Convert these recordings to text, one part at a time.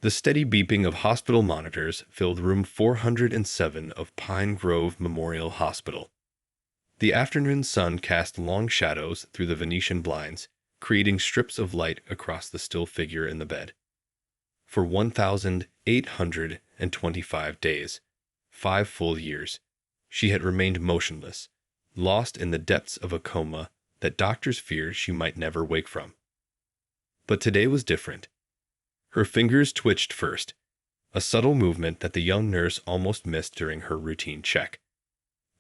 The steady beeping of hospital monitors filled room 407 of Pine Grove Memorial Hospital. The afternoon sun cast long shadows through the Venetian blinds, creating strips of light across the still figure in the bed. For 1,825 days, 5 full years, she had remained motionless, lost in the depths of a coma that doctors feared she might never wake from. But today was different. Her fingers twitched first, a subtle movement that the young nurse almost missed during her routine check.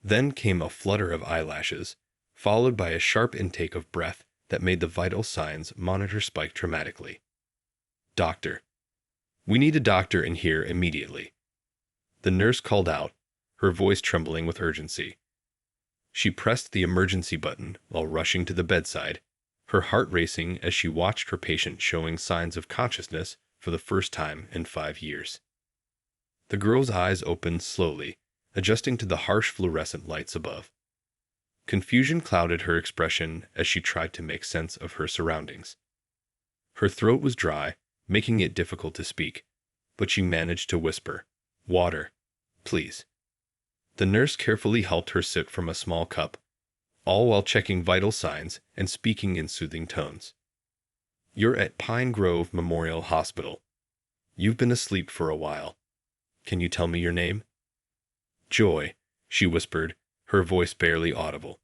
Then came a flutter of eyelashes, followed by a sharp intake of breath that made the vital signs monitor spike dramatically. "Doctor. We need a doctor in here immediately." The nurse called out, her voice trembling with urgency. She pressed the emergency button while rushing to the bedside, her heart racing as she watched her patient showing signs of consciousness for the first time in 5 years. The girl's eyes opened slowly, adjusting to the harsh fluorescent lights above. Confusion clouded her expression as she tried to make sense of her surroundings. Her throat was dry, making it difficult to speak, but she managed to whisper, "Water, please." The nurse carefully helped her sip from a small cup, all while checking vital signs and speaking in soothing tones. "You're at Pine Grove Memorial Hospital. You've been asleep for a while. Can you tell me your name?" "Joy," she whispered, her voice barely audible.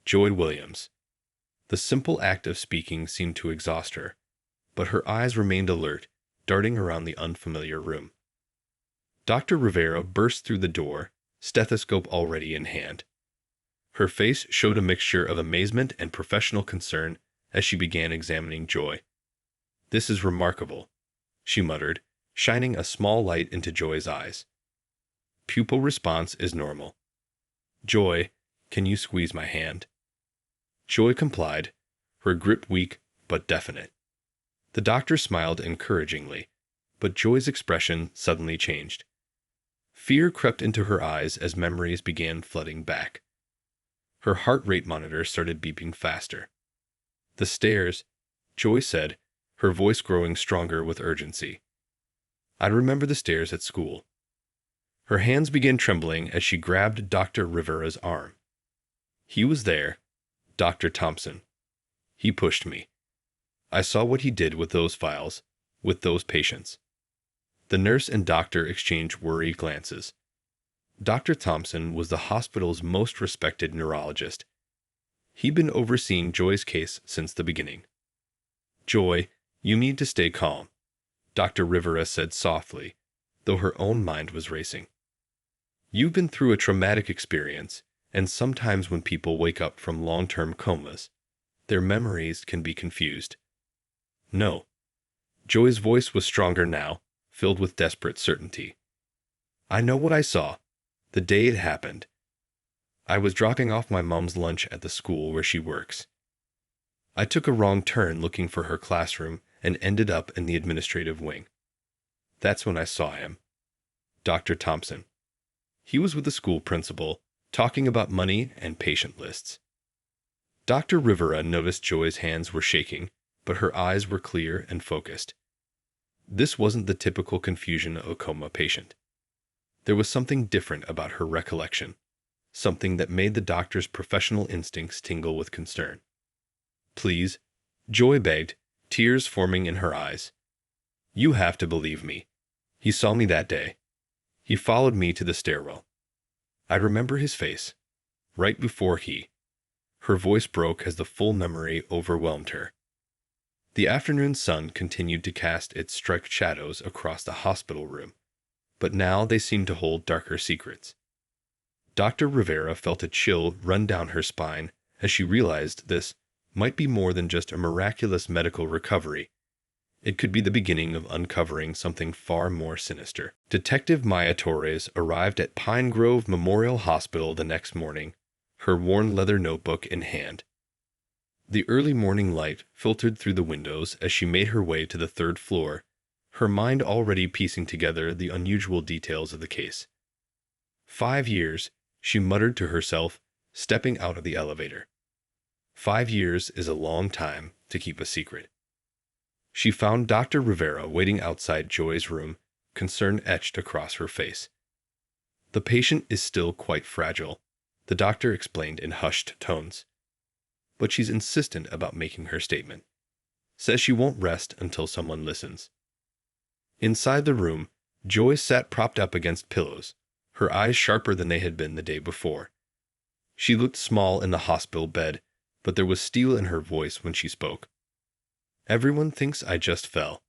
"Joy Williams." The simple act of speaking seemed to exhaust her, but her eyes remained alert, darting around the unfamiliar room. Dr. Rivera burst through the door, stethoscope already in hand. Her face showed a mixture of amazement and professional concern as she began examining Joy. "This is remarkable," she muttered, shining a small light into Joy's eyes. "Pupil response is normal. Joy, can you squeeze my hand?" Joy complied, her grip weak but definite. The doctor smiled encouragingly, but Joy's expression suddenly changed. Fear crept into her eyes as memories began flooding back. Her heart rate monitor started beeping faster. "The stairs," Joy said, her voice growing stronger with urgency. "I remember the stairs at school." Her hands began trembling as she grabbed Dr. Rivera's arm. "He was there, Dr. Thompson. He pushed me. I saw what he did with those files, with those patients." The nurse and doctor exchanged worried glances. Dr. Thompson was the hospital's most respected neurologist. He'd been overseeing Joy's case since the beginning. "Joy, you need to stay calm," Dr. Rivera said softly, though her own mind was racing. "You've been through a traumatic experience, and sometimes when people wake up from long-term comas, their memories can be confused." "No." Joy's voice was stronger now, filled with desperate certainty. "I know what I saw, the day it happened. I was dropping off my mom's lunch at the school where she works. I took a wrong turn looking for her classroom and ended up in the administrative wing. That's when I saw him. Dr. Thompson. He was with the school principal, talking about money and patient lists." Dr. Rivera noticed Joy's hands were shaking, but her eyes were clear and focused. This wasn't the typical confusion of a coma patient. There was something different about her recollection, something that made the doctor's professional instincts tingle with concern. "Please," Joy begged, tears forming in her eyes. "You have to believe me. He saw me that day. He followed me to the stairwell. I remember his face. Right before he—" Her voice broke as the full memory overwhelmed her. The afternoon sun continued to cast its striped shadows across the hospital room, but now they seemed to hold darker secrets. Dr. Rivera felt a chill run down her spine as she realized this might be more than just a miraculous medical recovery. It could be the beginning of uncovering something far more sinister. Detective Maya Torres arrived at Pine Grove Memorial Hospital the next morning, her worn leather notebook in hand. The early morning light filtered through the windows as she made her way to the 3rd floor, her mind already piecing together the unusual details of the case. 5 years, she muttered to herself, stepping out of the elevator. 5 years is a long time to keep a secret. She found Dr. Rivera waiting outside Joy's room, concern etched across her face. "The patient is still quite fragile," the doctor explained in hushed tones. "But she's insistent about making her statement. Says she won't rest until someone listens." Inside the room, Joy sat propped up against pillows, her eyes sharper than they had been the day before. She looked small in the hospital bed, but there was steel in her voice when she spoke. "Everyone thinks I just fell,"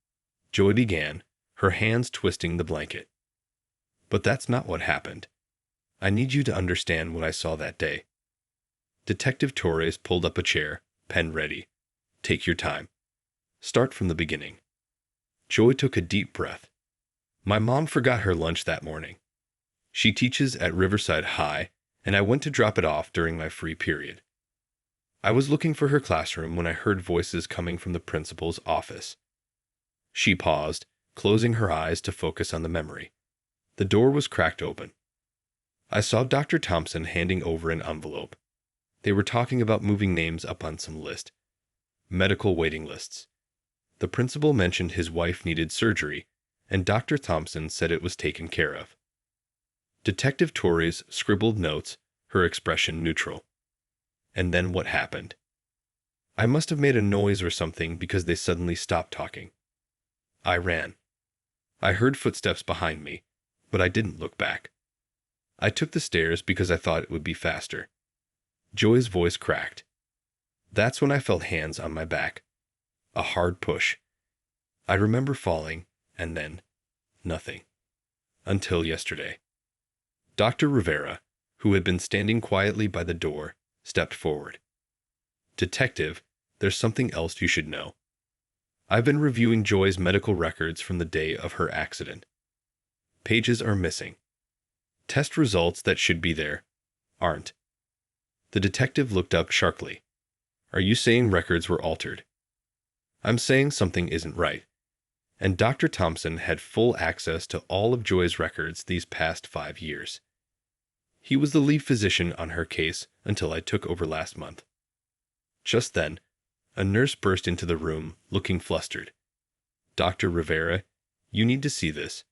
Joy began, her hands twisting the blanket. "But that's not what happened. I need you to understand what I saw that day." Detective Torres pulled up a chair, pen ready. "Take your time. Start from the beginning." Joy took a deep breath. "My mom forgot her lunch that morning. She teaches at Riverside High, and I went to drop it off during my free period. I was looking for her classroom when I heard voices coming from the principal's office." She paused, closing her eyes to focus on the memory. The door was cracked open. "I saw Dr. Thompson handing over an envelope. They were talking about moving names up on some list. Medical waiting lists. The principal mentioned his wife needed surgery, and Dr. Thompson said it was taken care of." Detective Torres scribbled notes, her expression neutral. "And then what happened?" "I must have made a noise or something because they suddenly stopped talking. I ran. I heard footsteps behind me, but I didn't look back. I took the stairs because I thought it would be faster." Joy's voice cracked. "That's when I felt hands on my back. A hard push. I remember falling, and then nothing. Until yesterday." Dr. Rivera, who had been standing quietly by the door, stepped forward. "Detective, there's something else you should know. I've been reviewing Joy's medical records from the day of her accident. Pages are missing. Test results that should be there aren't." The detective looked up sharply. "Are you saying records were altered?" "I'm saying something isn't right. And Dr. Thompson had full access to all of Joy's records these past 5 years. He was the lead physician on her case until I took over last month." Just then, a nurse burst into the room, looking flustered. "Dr. Rivera, you need to see this.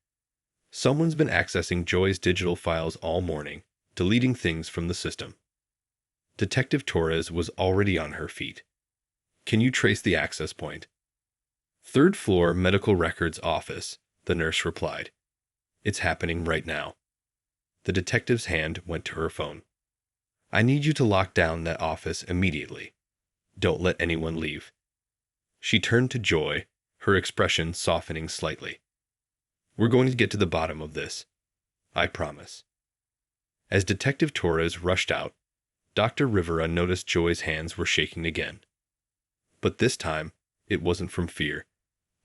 Someone's been accessing Joy's digital files all morning, deleting things from the system." Detective Torres was already on her feet. "Can you trace the access point?" "Third floor medical records office," the nurse replied. "It's happening right now." The detective's hand went to her phone. "I need you to lock down that office immediately. Don't let anyone leave." She turned to Joy, her expression softening slightly. "We're going to get to the bottom of this. I promise." As Detective Torres rushed out, Dr. Rivera noticed Joy's hands were shaking again. But this time, it wasn't from fear.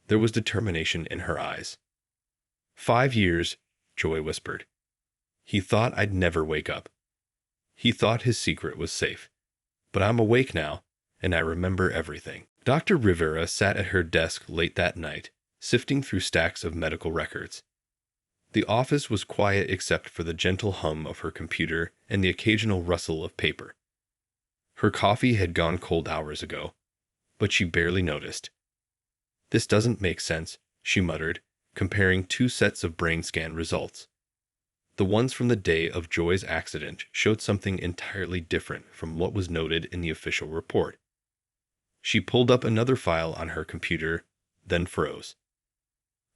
There was determination in her eyes. "5 years," Joy whispered. "He thought I'd never wake up. He thought his secret was safe. But I'm awake now, and I remember everything." Dr. Rivera sat at her desk late that night, sifting through stacks of medical records. The office was quiet except for the gentle hum of her computer and the occasional rustle of paper. Her coffee had gone cold hours ago, but she barely noticed. "This doesn't make sense," she muttered, comparing 2 sets of brain scan results. The ones from the day of Joy's accident showed something entirely different from what was noted in the official report. She pulled up another file on her computer, then froze.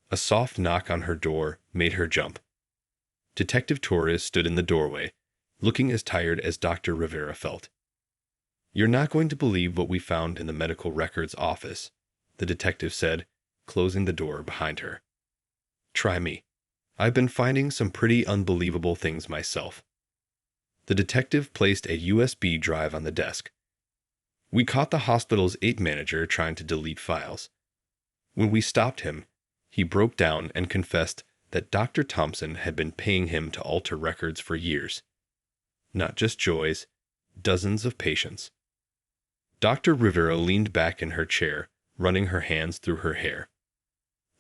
A soft knock on her door made her jump. Detective Torres stood in the doorway, looking as tired as Dr. Rivera felt. "You're not going to believe what we found in the medical records office," the detective said, closing the door behind her. "Try me. I've been finding some pretty unbelievable things myself." The detective placed a USB drive on the desk. "We caught the hospital's 8 manager trying to delete files. When we stopped him, he broke down and confessed that Dr. Thompson had been paying him to alter records for years. Not just Joy's, dozens of patients." Dr. Rivera leaned back in her chair, running her hands through her hair.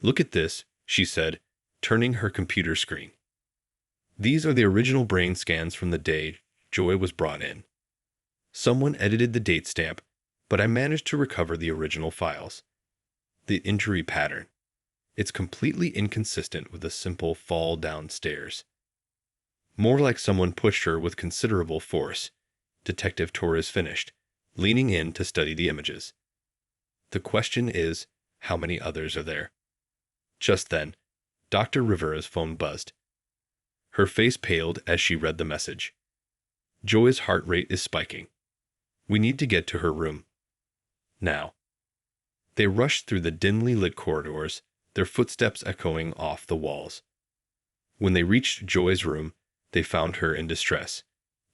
"Look at this," she said, turning her computer screen. "These are the original brain scans from the day Joy was brought in. Someone edited the date stamp, but I managed to recover the original files. The injury pattern. It's completely inconsistent with a simple fall downstairs. More like someone pushed her with considerable force, Detective Torres finished, leaning in to study the images. The question is, how many others are there? Just then, Dr. Rivera's phone buzzed. Her face paled as she read the message. Joy's heart rate is spiking. We need to get to her room. Now. They rushed through the dimly lit corridors, their footsteps echoing off the walls. When they reached Joy's room, they found her in distress,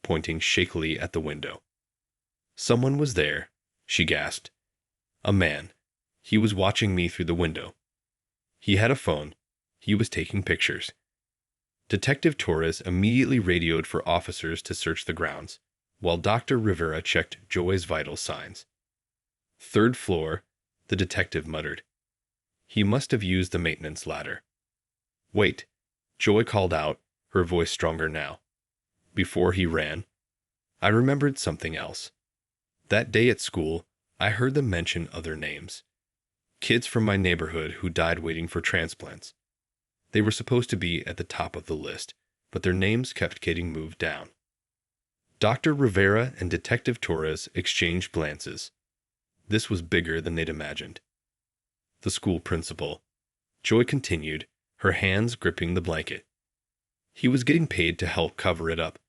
pointing shakily at the window. Someone was there, she gasped. A man. He was watching me through the window. He had a phone. He was taking pictures. Detective Torres immediately radioed for officers to search the grounds, while Dr. Rivera checked Joy's vital signs. Third floor, the detective muttered. He must have used the maintenance ladder. Wait, Joy called out, her voice stronger now. Before he ran, I remembered something else. That day at school, I heard them mention other names. Kids from my neighborhood who died waiting for transplants. They were supposed to be at the top of the list, but their names kept getting moved down. Dr. Rivera and Detective Torres exchanged glances. This was bigger than they'd imagined. The school principal. Joy continued, her hands gripping the blanket. He was getting paid to help cover it up.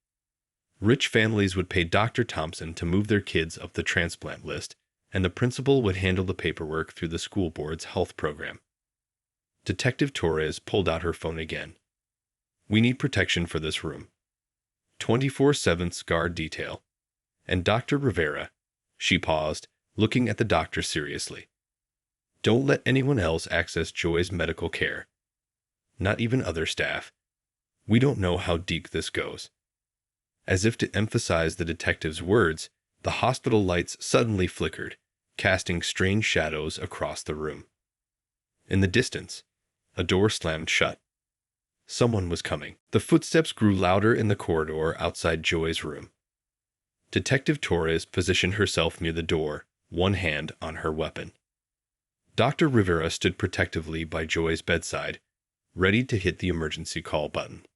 Rich families would pay Dr. Thompson to move their kids up the transplant list, and the principal would handle the paperwork through the school board's health program. Detective Torres pulled out her phone again. We need protection for this room. 24/7 guard detail. And Dr. Rivera. She paused, looking at the doctor seriously. Don't let anyone else access Joy's medical care. Not even other staff. We don't know how deep this goes. As if to emphasize the detective's words, the hospital lights suddenly flickered, casting strange shadows across the room. In the distance, a door slammed shut. Someone was coming. The footsteps grew louder in the corridor outside Joy's room. Detective Torres positioned herself near the door, one hand on her weapon. Dr. Rivera stood protectively by Joy's bedside, ready to hit the emergency call button.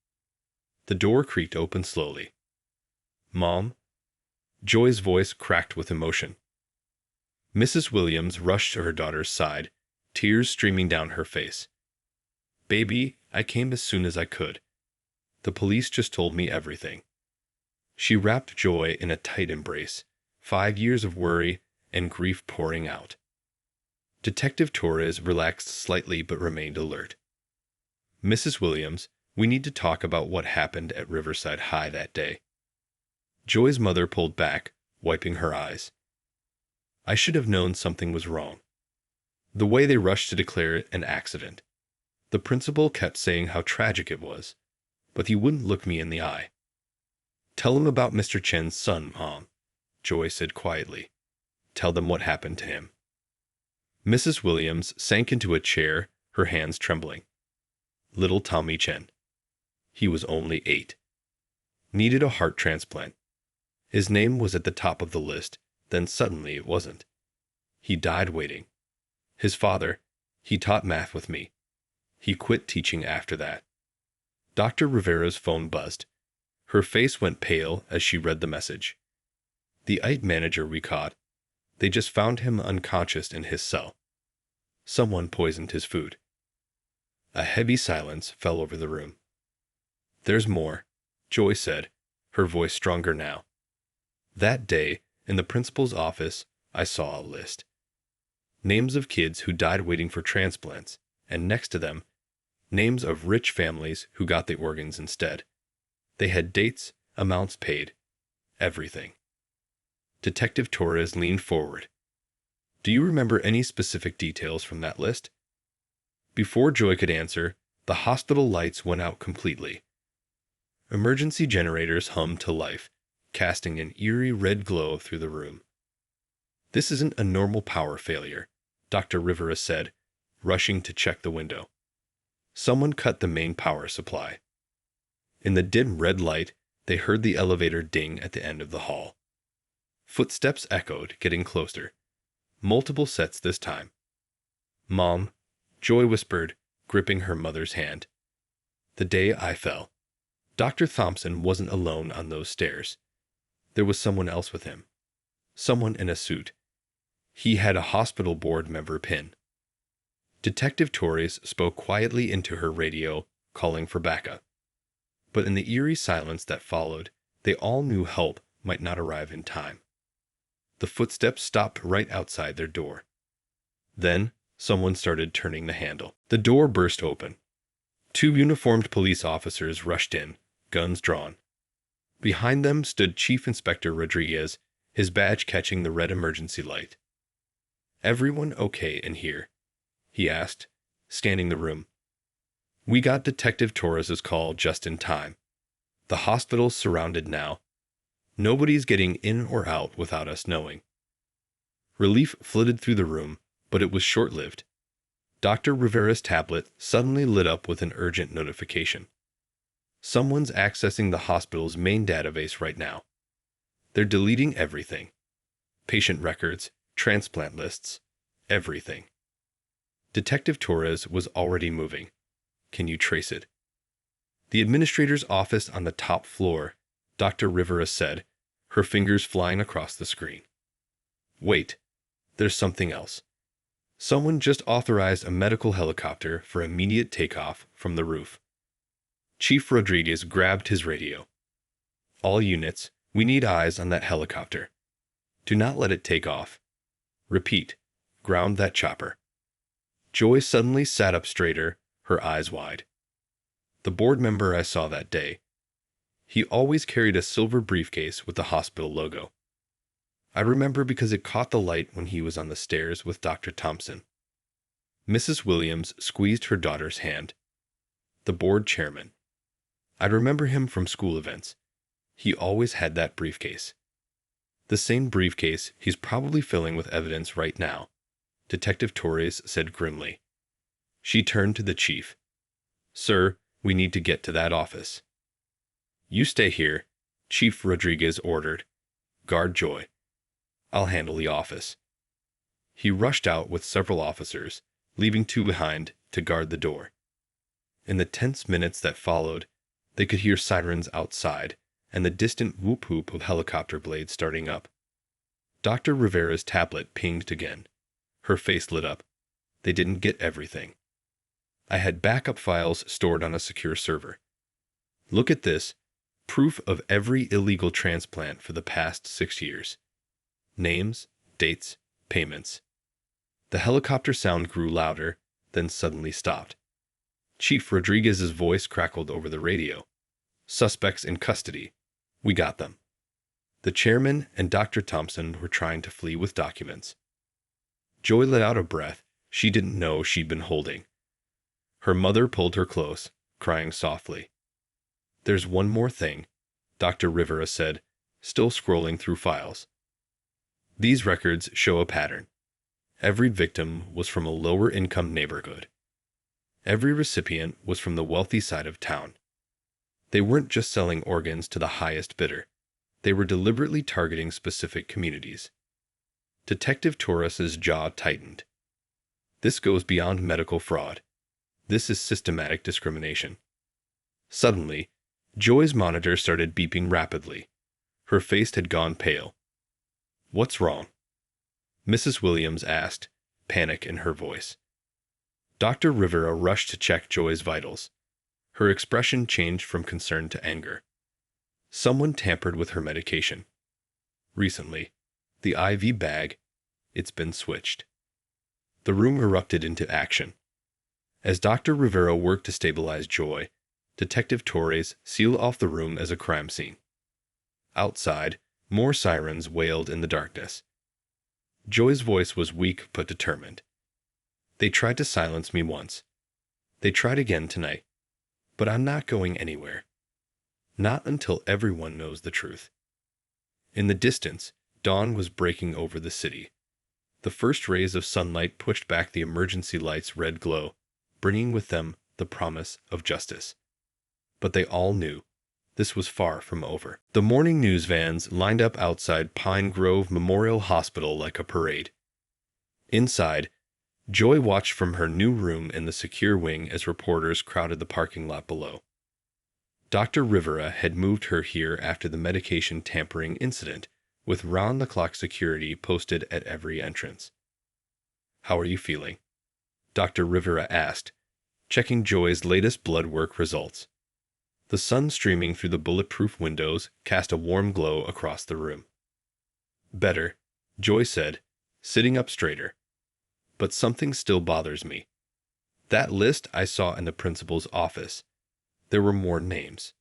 The door creaked open slowly. Mom? Joy's voice cracked with emotion. Mrs. Williams rushed to her daughter's side, tears streaming down her face. Baby, I came as soon as I could. The police just told me everything. She wrapped Joy in a tight embrace, 5 years of worry and grief pouring out. Detective Torres relaxed slightly but remained alert. Mrs. Williams, we need to talk about what happened at Riverside High that day. Joy's mother pulled back, wiping her eyes. I should have known something was wrong. The way they rushed to declare it an accident. The principal kept saying how tragic it was, but he wouldn't look me in the eye. Tell him about Mr. Chen's son, Mom, Joy said quietly. Tell them what happened to him. Mrs. Williams sank into a chair, her hands trembling. Little Tommy Chen. He was only 8. Needed a heart transplant. His name was at the top of the list, then suddenly it wasn't. He died waiting. His father, he taught math with me. He quit teaching after that. Dr. Rivera's phone buzzed. Her face went pale as she read the message. The IT manager we caught. They just found him unconscious in his cell. Someone poisoned his food. A heavy silence fell over the room. There's more, Joy said, her voice stronger now. That day, in the principal's office, I saw a list. Names of kids who died waiting for transplants, and next to them, names of rich families who got the organs instead. They had dates, amounts paid, everything. Detective Torres leaned forward. Do you remember any specific details from that list? Before Joy could answer, the hospital lights went out completely. Emergency generators hummed to life, casting an eerie red glow through the room. This isn't a normal power failure, Dr. Rivera said, rushing to check the window. Someone cut the main power supply. In the dim red light, they heard the elevator ding at the end of the hall. Footsteps echoed, getting closer. Multiple sets this time. "Mom," Joy whispered, gripping her mother's hand. "The day I fell." Dr. Thompson wasn't alone on those stairs. There was someone else with him. Someone in a suit. He had a hospital board member pin. Detective Torres spoke quietly into her radio, calling for backup. But in the eerie silence that followed, they all knew help might not arrive in time. The footsteps stopped right outside their door. Then, someone started turning the handle. The door burst open. 2 uniformed police officers rushed in, guns drawn. Behind them stood Chief Inspector Rodriguez, his badge catching the red emergency light. "Everyone okay in here?" he asked, scanning the room. "We got Detective Torres's call just in time. The hospital's surrounded now. Nobody's getting in or out without us knowing." Relief flitted through the room, but it was short-lived. Dr. Rivera's tablet suddenly lit up with an urgent notification. "Someone's accessing the hospital's main database right now. They're deleting everything. Patient records, transplant lists, everything." Detective Torres was already moving. "Can you trace it?" "The administrator's office on the top floor," Dr. Rivera said, her fingers flying across the screen. "Wait, there's something else. Someone just authorized a medical helicopter for immediate takeoff from the roof." Chief Rodriguez grabbed his radio. "All units, we need eyes on that helicopter. Do not let it take off. Repeat, ground that chopper." Joy suddenly sat up straighter, her eyes wide. "The board member I saw that day. He always carried a silver briefcase with the hospital logo. I remember because it caught the light when he was on the stairs with Dr. Thompson." Mrs. Williams squeezed her daughter's hand. "The board chairman. I remember him from school events. He always had that briefcase." "The same briefcase he's probably filling with evidence right now," Detective Torres said grimly. She turned to the chief. "Sir, we need to get to that office." "You stay here," Chief Rodriguez ordered. "Guard Joy. I'll handle the office." He rushed out with several officers, leaving 2 behind to guard the door. In the tense minutes that followed, they could hear sirens outside and the distant whoop-whoop of helicopter blades starting up. Dr. Rivera's tablet pinged again. Her face lit up. "They didn't get everything. I had backup files stored on a secure server. Look at this. Proof of every illegal transplant for the past 6 years. Names, dates, payments." The helicopter sound grew louder, then suddenly stopped. Chief Rodriguez's voice crackled over the radio. "Suspects in custody. We got them." The chairman and Dr. Thompson were trying to flee with documents. Joy let out a breath she didn't know she'd been holding. Her mother pulled her close, crying softly. "There's one more thing," Dr. Rivera said, still scrolling through files. "These records show a pattern. Every victim was from a lower-income neighborhood. Every recipient was from the wealthy side of town. They weren't just selling organs to the highest bidder. They were deliberately targeting specific communities." Detective Torres's jaw tightened. "This goes beyond medical fraud. This is systematic discrimination." Suddenly, Joy's monitor started beeping rapidly. Her face had gone pale. "What's wrong?" Mrs. Williams asked, panic in her voice. Dr. Rivera rushed to check Joy's vitals. Her expression changed from concern to anger. "Someone tampered with her medication. Recently. The IV bag, it's been switched." The room erupted into action. As Dr. Rivera worked to stabilize Joy, Detective Torres sealed off the room as a crime scene. Outside, more sirens wailed in the darkness. Joy's voice was weak but determined. "They tried to silence me once. They tried again tonight. But I'm not going anywhere. Not until everyone knows the truth." In the distance, dawn was breaking over the city. The first rays of sunlight pushed back the emergency light's red glow, bringing with them the promise of justice. But they all knew this was far from over. The morning news vans lined up outside Pine Grove Memorial Hospital like a parade. Inside, Joy watched from her new room in the secure wing as reporters crowded the parking lot below. Dr. Rivera had moved her here after the medication tampering incident, with round-the-clock security posted at every entrance. "How are you feeling?" Dr. Rivera asked, checking Joy's latest blood work results. The sun streaming through the bulletproof windows cast a warm glow across the room. "Better," Joy said, sitting up straighter. "But something still bothers me. That list I saw in the principal's office. There were more names.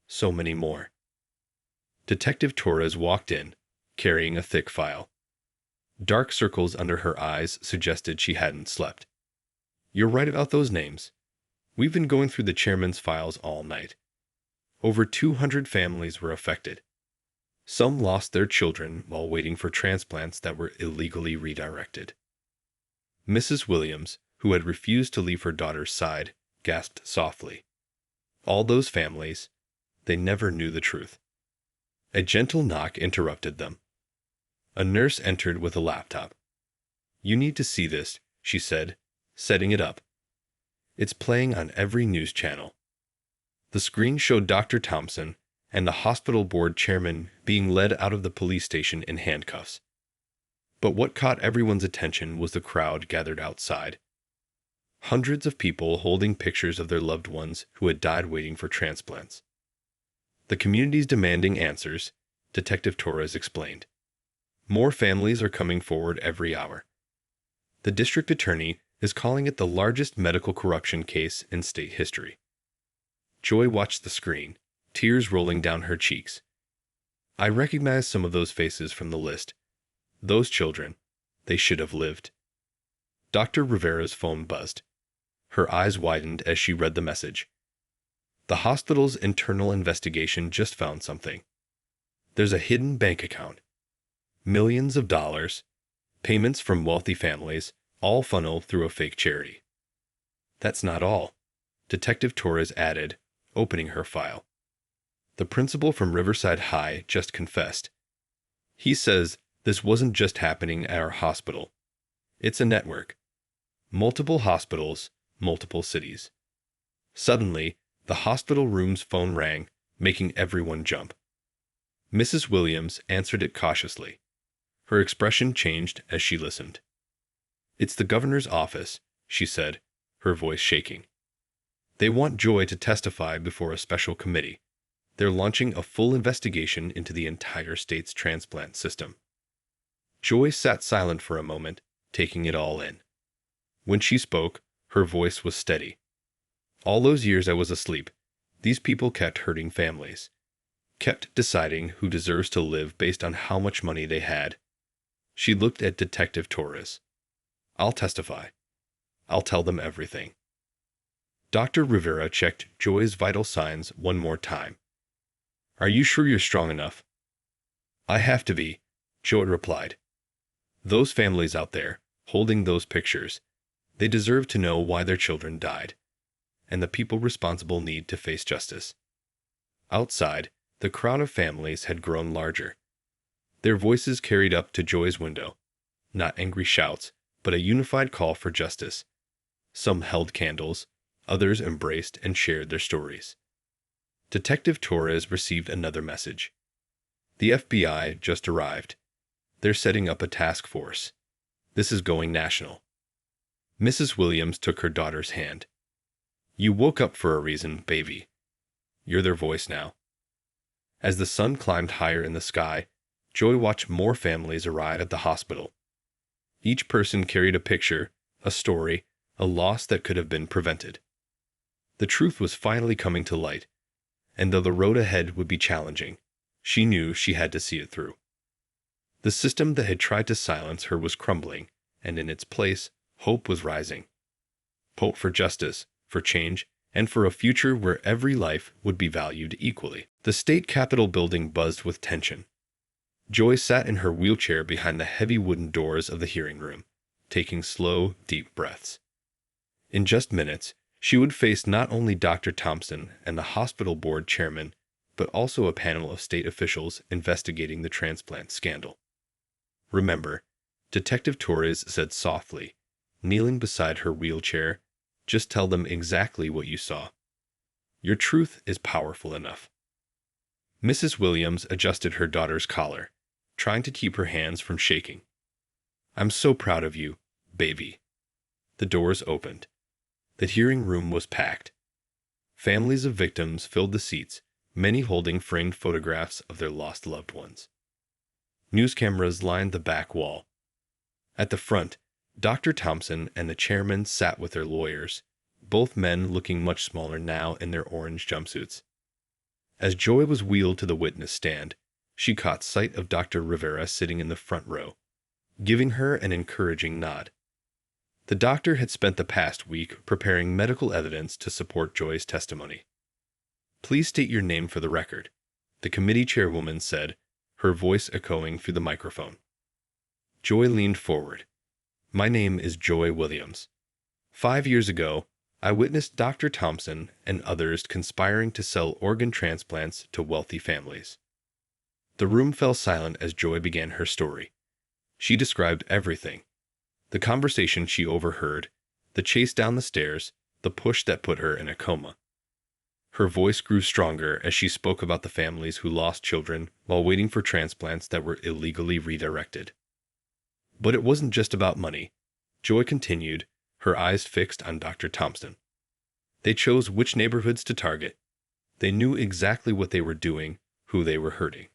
So many more." Detective Torres walked in, carrying a thick file. Dark circles under her eyes suggested she hadn't slept. "You're right about those names. We've been going through the chairman's files all night. Over 200 families were affected. Some lost their children while waiting for transplants that were illegally redirected." Mrs. Williams, who had refused to leave her daughter's side, gasped softly. All those families, they never knew the truth. A gentle knock interrupted them. A nurse entered with a laptop. "You need to see this," she said, setting it up. "It's playing on every news channel." The screen showed Dr. Thompson and the hospital board chairman being led out of the police station in handcuffs. But what caught everyone's attention was the crowd gathered outside. Hundreds of people holding pictures of their loved ones who had died waiting for transplants. "The community's demanding answers," Detective Torres explained. "More families are coming forward every hour. The district attorney is calling it the largest medical corruption case in state history." Joy watched the screen, tears rolling down her cheeks. "I recognize some of those faces from the list. Those children, they should have lived." Dr. Rivera's phone buzzed. Her eyes widened as she read the message. "The hospital's internal investigation just found something. There's a hidden bank account. Millions of dollars, payments from wealthy families, all funneled through a fake charity." "That's not all," Detective Torres added, opening her file. "The principal from Riverside High just confessed. He says this wasn't just happening at our hospital. It's a network. Multiple hospitals, multiple cities." Suddenly, the hospital room's phone rang, making everyone jump. Mrs. Williams answered it cautiously. Her expression changed as she listened. "It's the governor's office," she said, her voice shaking. "They want Joy to testify before a special committee. They're launching a full investigation into the entire state's transplant system." Joy sat silent for a moment, taking it all in. When she spoke, her voice was steady. "All those years I was asleep, these people kept hurting families. Kept deciding who deserves to live based on how much money they had." She looked at Detective Torres. "I'll testify. I'll tell them everything." Dr. Rivera checked Joy's vital signs one more time. "Are you sure you're strong enough?" "I have to be," Joy replied. "Those families out there, holding those pictures, they deserve to know why their children died, and the people responsible need to face justice." Outside, the crowd of families had grown larger. Their voices carried up to Joy's window, not angry shouts, but a unified call for justice. Some held candles, others embraced and shared their stories. Detective Torres received another message. "The FBI just arrived. They're setting up a task force. This is going national." Mrs. Williams took her daughter's hand. "You woke up for a reason, baby. You're their voice now." As the sun climbed higher in the sky, Joy watched more families arrive at the hospital. Each person carried a picture, a story, a loss that could have been prevented. The truth was finally coming to light, and though the road ahead would be challenging, she knew she had to see it through. The system that had tried to silence her was crumbling, and in its place, hope was rising. Hope for justice, for change, and for a future where every life would be valued equally. The state capitol building buzzed with tension. Joy sat in her wheelchair behind the heavy wooden doors of the hearing room, taking slow, deep breaths. In just minutes, she would face not only Dr. Thompson and the hospital board chairman, but also a panel of state officials investigating the transplant scandal. "Remember," Detective Torres said softly, kneeling beside her wheelchair. Just tell them exactly what you saw. Your truth is powerful enough. Mrs. Williams adjusted her daughter's collar, trying to keep her hands from shaking. I'm so proud of you, baby. The doors opened. The hearing room was packed. Families of victims filled the seats, many holding framed photographs of their lost loved ones. News cameras lined the back wall. At the front, Dr. Thompson and the chairman sat with their lawyers, both men looking much smaller now in their orange jumpsuits. As Joy was wheeled to the witness stand, she caught sight of Dr. Rivera sitting in the front row, giving her an encouraging nod. The doctor had spent the past week preparing medical evidence to support Joy's testimony. Please state your name for the record, the committee chairwoman said, her voice echoing through the microphone. Joy leaned forward. My name is Joy Williams. 5 years ago, I witnessed Dr. Thompson and others conspiring to sell organ transplants to wealthy families. The room fell silent as Joy began her story. She described everything. The conversation she overheard, the chase down the stairs, the push that put her in a coma. Her voice grew stronger as she spoke about the families who lost children while waiting for transplants that were illegally redirected. But it wasn't just about money. Joy continued, her eyes fixed on Dr. Thompson. They chose which neighborhoods to target. They knew exactly what they were doing, who they were hurting.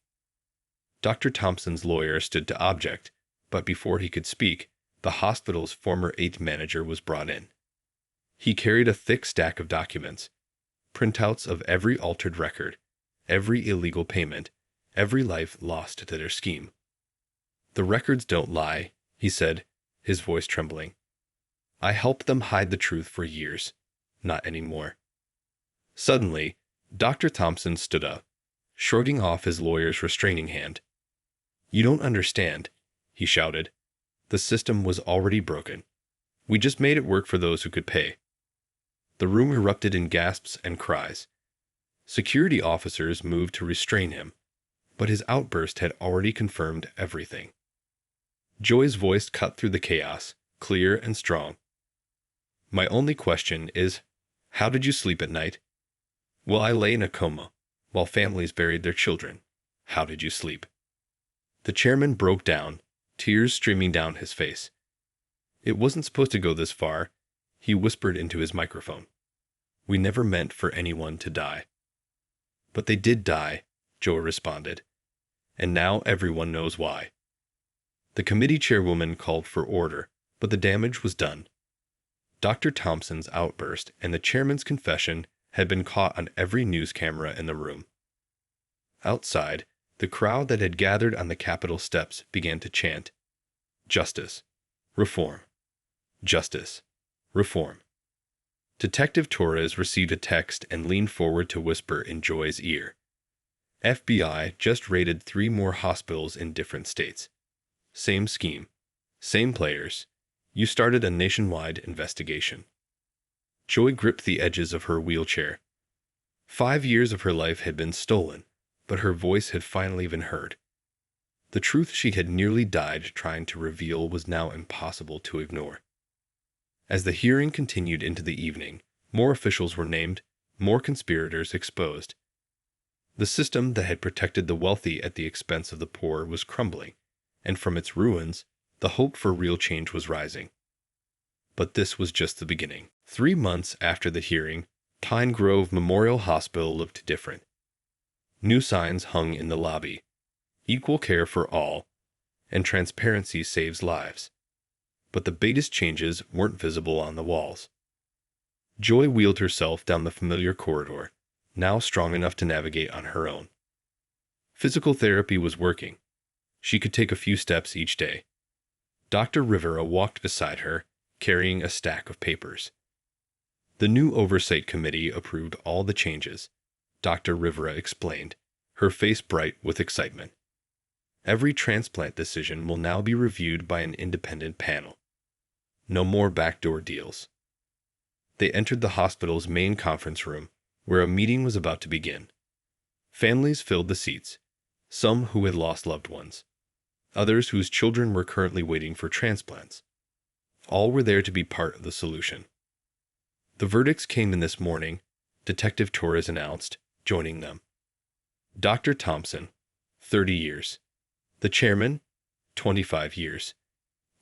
Dr. Thompson's lawyer stood to object, but before he could speak, the hospital's former 8th manager was brought in. He carried a thick stack of documents, printouts of every altered record, every illegal payment, every life lost to their scheme. The records don't lie, he said, his voice trembling. I helped them hide the truth for years. Not anymore. Suddenly, Dr. Thompson stood up, shrugging off his lawyer's restraining hand. You don't understand, he shouted. The system was already broken. We just made it work for those who could pay. The room erupted in gasps and cries. Security officers moved to restrain him, but his outburst had already confirmed everything. Joy's voice cut through the chaos, clear and strong. My only question is, how did you sleep at night? Well, I lay in a coma, while families buried their children. How did you sleep? The chairman broke down, tears streaming down his face. It wasn't supposed to go this far, he whispered into his microphone. We never meant for anyone to die. But they did die, Joy responded. And now everyone knows why. The committee chairwoman called for order, but the damage was done. Dr. Thompson's outburst and the chairman's confession had been caught on every news camera in the room. Outside, the crowd that had gathered on the Capitol steps began to chant, Justice, reform, justice, reform. Detective Torres received a text and leaned forward to whisper in Joy's ear. FBI just raided 3 more hospitals in different states. Same scheme, same players. You started a nationwide investigation. Joy gripped the edges of her wheelchair. 5 years of her life had been stolen, but her voice had finally been heard. The truth she had nearly died trying to reveal was now impossible to ignore. As the hearing continued into the evening, more officials were named, more conspirators exposed. The system that had protected the wealthy at the expense of the poor was crumbling, and from its ruins, the hope for real change was rising. But this was just the beginning. 3 months after the hearing, Pine Grove Memorial Hospital looked different. New signs hung in the lobby. Equal care for all, and transparency saves lives. But the biggest changes weren't visible on the walls. Joy wheeled herself down the familiar corridor, now strong enough to navigate on her own. Physical therapy was working. She could take a few steps each day. Dr. Rivera walked beside her, carrying a stack of papers. The new oversight committee approved all the changes, Dr. Rivera explained, her face bright with excitement. Every transplant decision will now be reviewed by an independent panel. No more backdoor deals. They entered the hospital's main conference room, where a meeting was about to begin. Families filled the seats, some who had lost loved ones, others whose children were currently waiting for transplants. All were there to be part of the solution. The verdicts came in this morning, Detective Torres announced, joining them. Dr. Thompson, 30 years. The chairman, 25 years.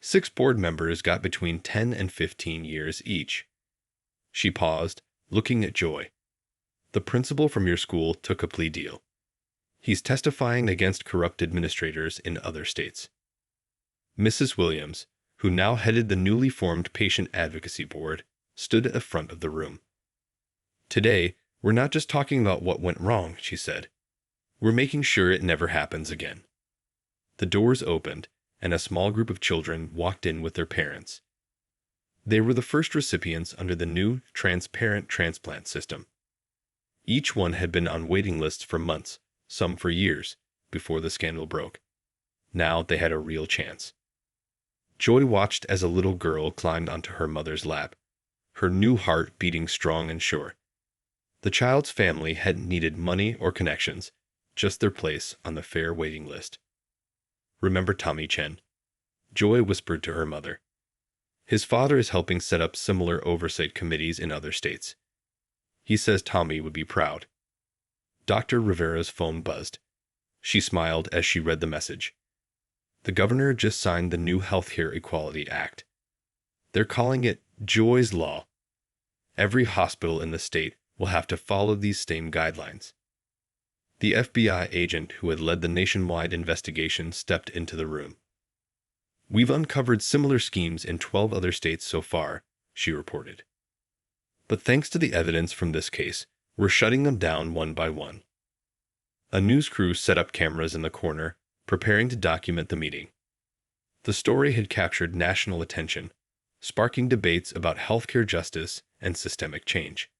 6 board members got between 10 and 15 years each. She paused, looking at Joy. The principal from your school took a plea deal. He's testifying against corrupt administrators in other states. Mrs. Williams, who now headed the newly formed Patient Advocacy Board, stood at the front of the room. Today, we're not just talking about what went wrong, she said. We're making sure it never happens again. The doors opened, and a small group of children walked in with their parents. They were the first recipients under the new transparent transplant system. Each one had been on waiting lists for months, some for years, before the scandal broke. Now they had a real chance. Joy watched as a little girl climbed onto her mother's lap, her new heart beating strong and sure. The child's family hadn't needed money or connections, just their place on the fair waiting list. Remember Tommy Chen? Joy whispered to her mother. His father is helping set up similar oversight committees in other states. He says Tommy would be proud. Dr. Rivera's phone buzzed. She smiled as she read the message. The governor just signed the new Healthcare Equality Act. They're calling it Joy's Law. Every hospital in the state will have to follow these same guidelines. The FBI agent who had led the nationwide investigation stepped into the room. We've uncovered similar schemes in 12 other states so far, she reported. But thanks to the evidence from this case, we're shutting them down one by one. A news crew set up cameras in the corner, preparing to document the meeting. The story had captured national attention, sparking debates about healthcare justice and systemic change.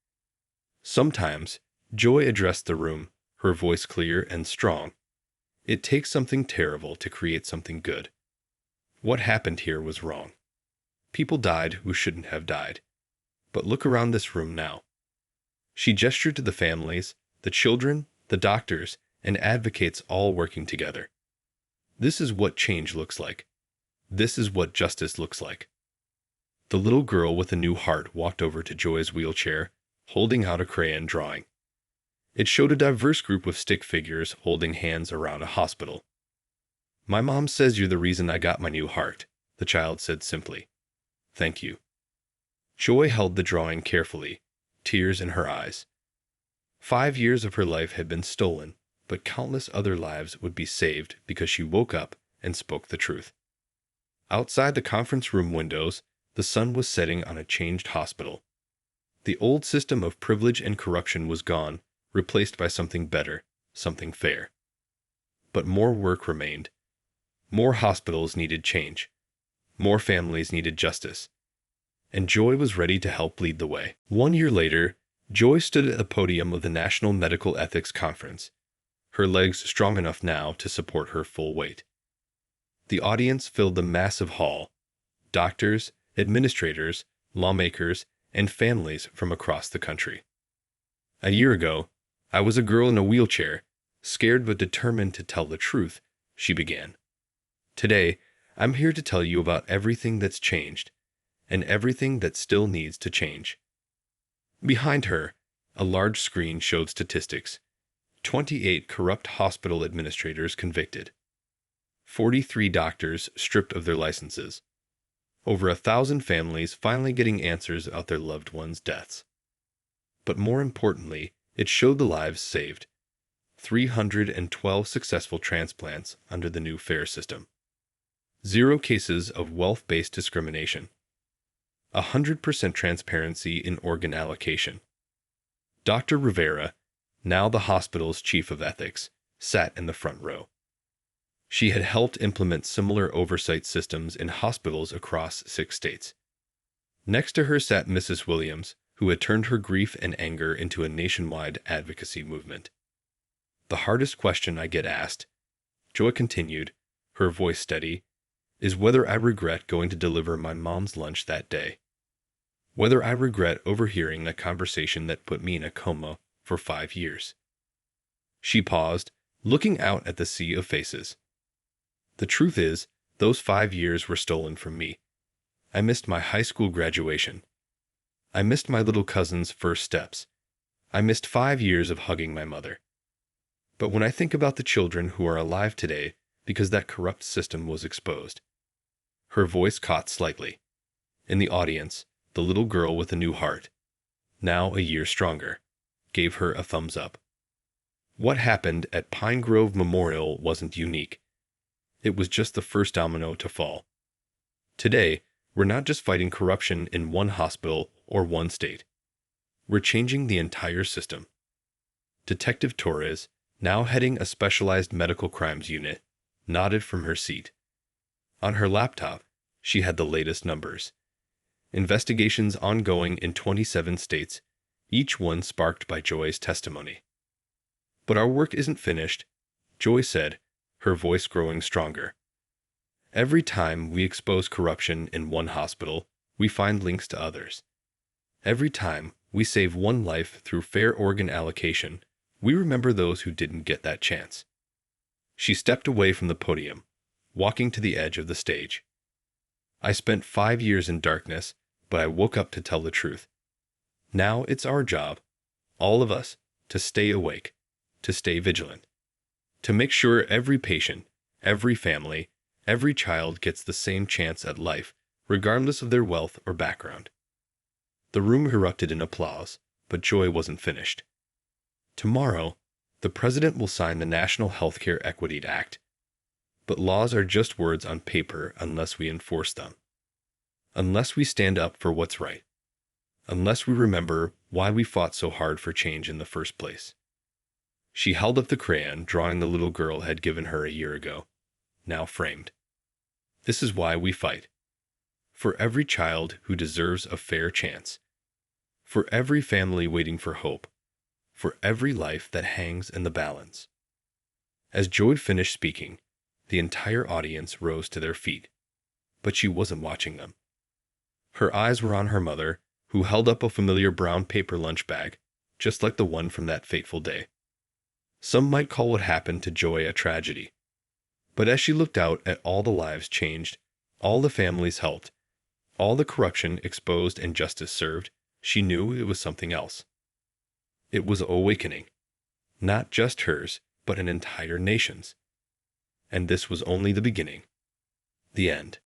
Sometimes, Joy addressed the room, her voice clear and strong. It takes something terrible to create something good. What happened here was wrong. People died who shouldn't have died. But look around this room now. She gestured to the families, the children, the doctors, and advocates all working together. This is what change looks like. This is what justice looks like. The little girl with a new heart walked over to Joy's wheelchair, holding out a crayon drawing. It showed a diverse group of stick figures holding hands around a hospital. My mom says you're the reason I got my new heart, the child said simply. Thank you. Joy held the drawing carefully, tears in her eyes. 5 years of her life had been stolen, but countless other lives would be saved because she woke up and spoke the truth. Outside the conference room windows, the sun was setting on a changed hospital. The old system of privilege and corruption was gone, replaced by something better, something fair. But more work remained. More hospitals needed change. More families needed justice. And Joy was ready to help lead the way. 1 year later, Joy stood at the podium of the National Medical Ethics Conference, her legs strong enough now to support her full weight. The audience filled the massive hall. Doctors, administrators, lawmakers, and families from across the country. A year ago, I was a girl in a wheelchair, scared but determined to tell the truth, she began. Today, I'm here to tell you about everything that's changed, and everything that still needs to change. Behind her, a large screen showed statistics. 28 corrupt hospital administrators convicted. 43 doctors stripped of their licenses. Over 1,000 families finally getting answers about their loved ones' deaths. But more importantly, it showed the lives saved. 312 successful transplants under the new FAIR system. 0 cases of wealth-based discrimination. 100% transparency in organ allocation. Dr. Rivera, now the hospital's chief of ethics, sat in the front row. She had helped implement similar oversight systems in hospitals across 6 states. Next to her sat Mrs. Williams, who had turned her grief and anger into a nationwide advocacy movement. The hardest question I get asked, Joy continued, her voice steady, is whether I regret going to deliver my mom's lunch that day. Whether I regret overhearing a conversation that put me in a coma for 5 years. She paused, looking out at the sea of faces. The truth is, those 5 years were stolen from me. I missed my high school graduation. I missed my little cousin's first steps. I missed 5 years of hugging my mother. But when I think about the children who are alive today because that corrupt system was exposed. Her voice caught slightly. In the audience, the little girl with a new heart, now a year stronger, gave her a thumbs up. What happened at Pine Grove Memorial wasn't unique. It was just the first domino to fall. Today, we're not just fighting corruption in one hospital or one state. We're changing the entire system. Detective Torres, now heading a specialized medical crimes unit, nodded from her seat. On her laptop, she had the latest numbers. Investigations ongoing in 27 states, each one sparked by Joy's testimony. But our work isn't finished, Joy said, her voice growing stronger. Every time we expose corruption in one hospital, we find links to others. Every time we save one life through fair organ allocation, we remember those who didn't get that chance. She stepped away from the podium, walking to the edge of the stage. I spent 5 years in darkness, but I woke up to tell the truth. Now it's our job, all of us, to stay awake, to stay vigilant, to make sure every patient, every family, every child gets the same chance at life, regardless of their wealth or background. The room erupted in applause, but Joy wasn't finished. Tomorrow, the President will sign the National Healthcare Equity Act. But laws are just words on paper unless we enforce them. Unless we stand up for what's right. Unless we remember why we fought so hard for change in the first place. She held up the crayon drawing the little girl had given her a year ago, now framed. This is why we fight. For every child who deserves a fair chance. For every family waiting for hope. For every life that hangs in the balance. As Joy finished speaking, the entire audience rose to their feet. But she wasn't watching them. Her eyes were on her mother, who held up a familiar brown paper lunch bag, just like the one from that fateful day. Some might call what happened to Joy a tragedy. But as she looked out at all the lives changed, all the families helped, all the corruption exposed and justice served, she knew it was something else. It was awakening. Not just hers, but an entire nation's. And this was only the beginning. The end.